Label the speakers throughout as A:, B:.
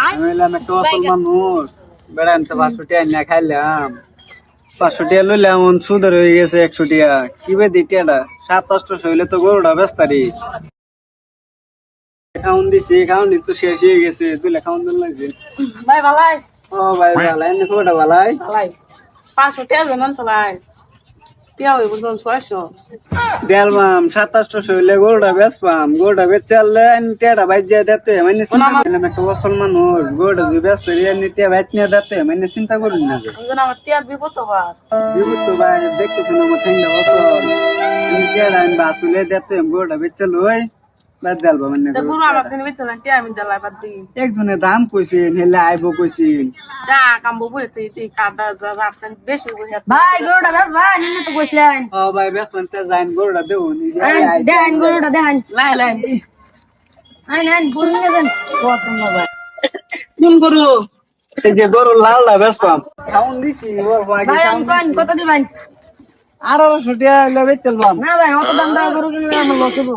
A: আমি হইলাম একটা অসল মানুষ, বেড়াইতে 500 টাকা নিয়ে খাইলাম। 500 টাকা লইলাম, সুদের হয়ে গেছে 100 টাকা। কি বে দিটিয়াটা 7-800 হইলে তো গরুটা বেচতারি। খাউন দিছি, খাউন তো শেষ হয়ে গেছে, দুইলা খাউন দিন লাগছে।
B: ভাই ভালাই
A: ও ভাই ভালাই, এনে খবরটা ভালাই।
B: ভালাই 500 টাকা জানান চলাই টিয়া হইব জন 600
A: দেলবাম 7-800 হইলে গরুটা বেচবাম। গরুটা বেচে আনলে টিয়াটা বাইর যায় দিতে মানে চিন্তা করলাম, একটা অসল মানুষ গরুটা যদি বেচতারি এনে টিয়া বাইর নিয়ে দিতে মানে চিন্তা করি না যে
B: জন আমার টিয়ার বিপদ হবার
A: বিভূত তো ভাই দেখতেছেন আমার ঠেঙ্গা অসল। আমি টিয়াটা আমি বাসুলে দিতে গরুটা বেচে লই বাদ দেলবা মানে
B: তা গুরু আমার দিন বিচনা টিয়া আমি দেলাই বাদ দি
A: একজনে দাম কইছেন, হেলে আইব কইছেন।
B: দা কামবো বই তুই কাটা যা রাতন বেশি বই
C: ভাই গরুটা বেশ ভাই নিলে তো কইছিলেন
A: ও ভাই বেচবেন তে যাইন গরুটা দেও নিজে
C: দেন গরুটা দেন
B: লাই লাই
C: আইন গরু নিয়ে যান
B: কত না ভাই কোন গুরু
A: এই যে গরু লালটা বেচবাম। খাউন দিছি ও ভাই
C: ভাই আমি কোন কত দিবেন
A: 1800 টাকা হইলে বেচলবাম।
C: না ভাই অত দাম দাও গরু কিনলে আমার লস হবো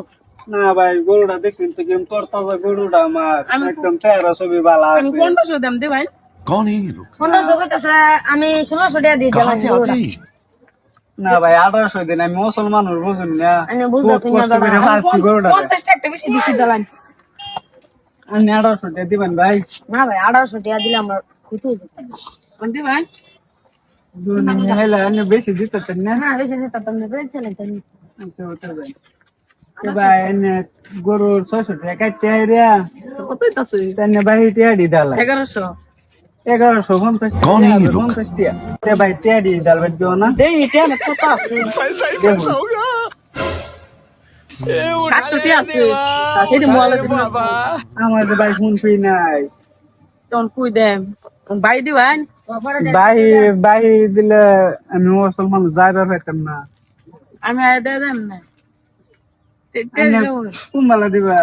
A: না ভাই গরুটা দেখছেন তো কেমন তরতাজা গরুটা আমার একদম চেহারা ছবি ভালো
B: আমি
A: আছে।
B: 1500 দাম দে ভাই
D: कौन है ये लोग
C: 1500 কইতাছে আমি 1600 টাকা দিয়ে
D: कहाँ
C: দিলাম
D: से आते हैं
A: না ভাই 1800 দিন আমি মুসলমান বুঝুন না,
C: আমি বুঝতেছি
A: বহুত
C: না
A: কষ্ট করে
C: দাদা।
A: পালছি গরুটা।
B: 50 টাকা বেশি দিছি দালাই
A: আমি 1800 টাকা দিবেন ভাই।
C: না ভাই 1800 টাকা দিলে আমার খুশি হইতো
B: বন্ধু ভাই
A: দুনিয়া হেলা আমি বেশি দিতে না।
C: না বেশি দিতে তুমি বলছিলেন তুমি
A: আচ্ছা ওটা ভাই এ ভাই এনে গরুর 600 টাকা কাটতে রে
B: কত হইতাছে
A: তেনে ভাই টিয়া দি দালা
B: 1100
A: 1150
D: कौन है ये लोग
A: 50 টাকা তে ভাই টিয়া দি দাল দিও না।
B: দেই টিয়া না কত আছে
A: দেখুন
B: 700 টিয়া আছে এই যে মোবাইল দিন
A: আমার যে ভাই ফোন পে নাই।
B: তখন কুই দেম ভাই দিবেন
A: ভাই ভাই দিলে আমি মুসলমান যাইবার পাইতাম না।
B: আমি আয় দে দেন না
A: কুম্বালা দিবা।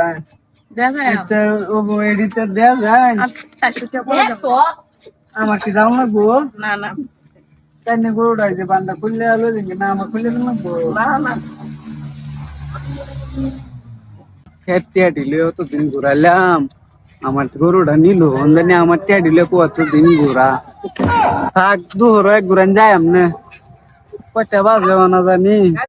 B: দেখা
A: আচ্ছা ও এডিতে দেয়া যায়।
B: 400 টাকা পড়ে যাবে
A: আমার কি দাম লাগবো?
B: না না
A: তাই না গরুটা যে বান্দা খুললে আলো দিন না, আমার খুললে দিন লাগবো।
B: না না
A: টিয়া দিলে অত দিন ঘুরাইলাম, আমার গরুটা নিল অনলাইনে। আমার টিয়া দিলে কত দিন ঘুরা থাক দুহর এক ঘুরান যায় আমনে কয়টা বাজে না জানি।